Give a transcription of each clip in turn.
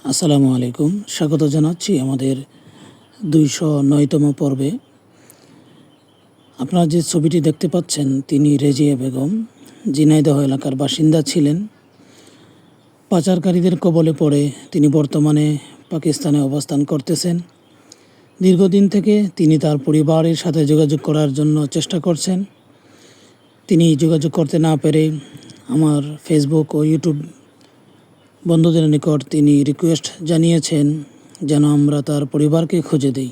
আসসালামু আলাইকুম, স্বাগত জানাচ্ছি আমাদের 209তম পর্বে। আপনারা যে ছবিটি দেখতে পাচ্ছেন তিনি রেজিয়া বেগম, ঝিনাইদহ এলাকার বাসিন্দা ছিলেন। পাচারকারীদের কবলে পড়ে তিনি বর্তমানে পাকিস্তানে অবস্থান করতেছেন। দীর্ঘদিন থেকে তিনি তার পরিবারের সাথে যোগাযোগ করার জন্য চেষ্টা করছেন। তিনি যোগাযোগ করতে না পেরে আমার ফেসবুক ও ইউটিউব বন্ধুদের নিকট তিনি রিকোয়েস্ট জানিয়েছেন যেন আমরা তার পরিবারকে খুঁজে দিই।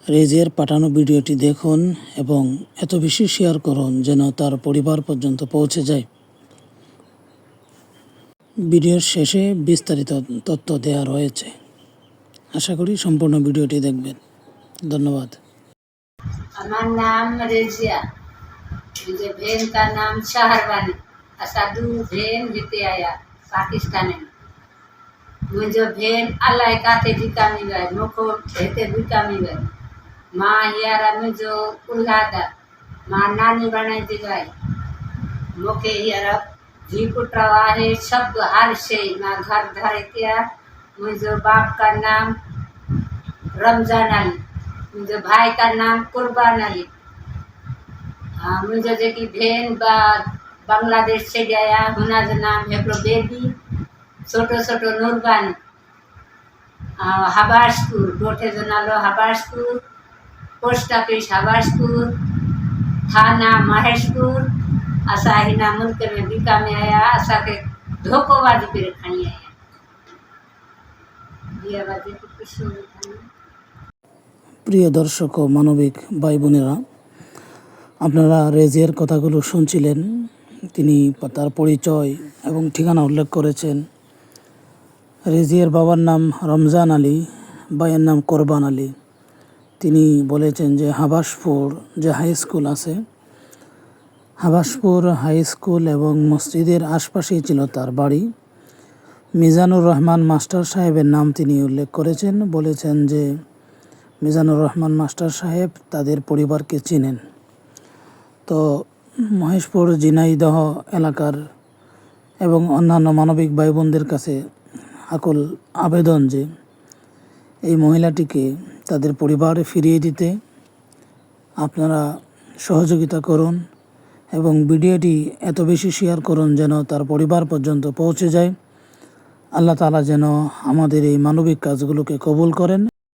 রেজিয়ার পাঠানো ভিডিওটি দেখুন এবং এত বেশি শেয়ার করুন যেন তার পরিবার পর্যন্ত পৌঁছে যায়। ভিডিওর শেষে বিস্তারিত তথ্য দেওয়া রয়েছে, আশা করি সম্পূর্ণ ভিডিওটি দেখবেন। ধন্যবাদ। আমার नाम रेजिया, मुझे बहन का नाम शहरवानी। असाधु बहन जीते आया पाकिस्तान में। मुझे बहन अल्लाह काते जिका मी गए मुखो हेते जिका मी गए माँ यारा मुझे उल्लादा माँ नानी बनाई दी गए मुखे यारा जी पुटवा है शब्द हर से माँ घर धरे किया। मुझे बाप का नाम रमजान अली, मुझे भाई का नाम कुर्बान अली। मुझे जो कि बहन बांग्लादेश से गया हुना जो नाम है प्रो बेबी छोटो छोटो नूरबानी। हबासपुर गोठे जो नालो हबासपुर, पोस्ट ऑफिस हबासपुर, थाना महेशपुर। असा हिना मुल्क में बिका में आया असा के धोखोबाजी पे खणी आया दियाबाजी को कुछ नहीं। প্রিয় দর্শক ও মানবিক ভাই বোনেরা, আপনারা রেজিয়ার কথাগুলো শুনছিলেন। তিনি তার পরিচয় এবং ঠিকানা উল্লেখ করেছেন। রেজিয়ার বাবার নাম রমজান আলী, ভাইয়ের নাম কোরবান আলী। তিনি বলেছেন যে হাবাসপুর যে হাই স্কুল আছে, হাবাসপুর হাই স্কুল এবং মসজিদের আশপাশেই ছিল তার বাড়ি। মিজানুর রহমান মাস্টার সাহেবের নাম তিনি উল্লেখ করেছেন, বলেছেন যে মিজানুর রহমান মাস্টার সাহেব তাদের পরিবারকে চিনেন। তো মহেশপুর ঝিনাইদহ এলাকার এবং অন্যান্য মানবিক ভাই বোনদের কাছে আকুল আবেদন যে এই মহিলাটিকে তাদের পরিবারে ফিরিয়ে দিতে আপনারা সহযোগিতা করুন এবং ভিডিওটি এত বেশি শেয়ার করুন যেন তার পরিবার পর্যন্ত পৌঁছে যায়। আল্লাহ তাআলা যেন আমাদের এই মানবিক কাজগুলোকে কবুল করেন।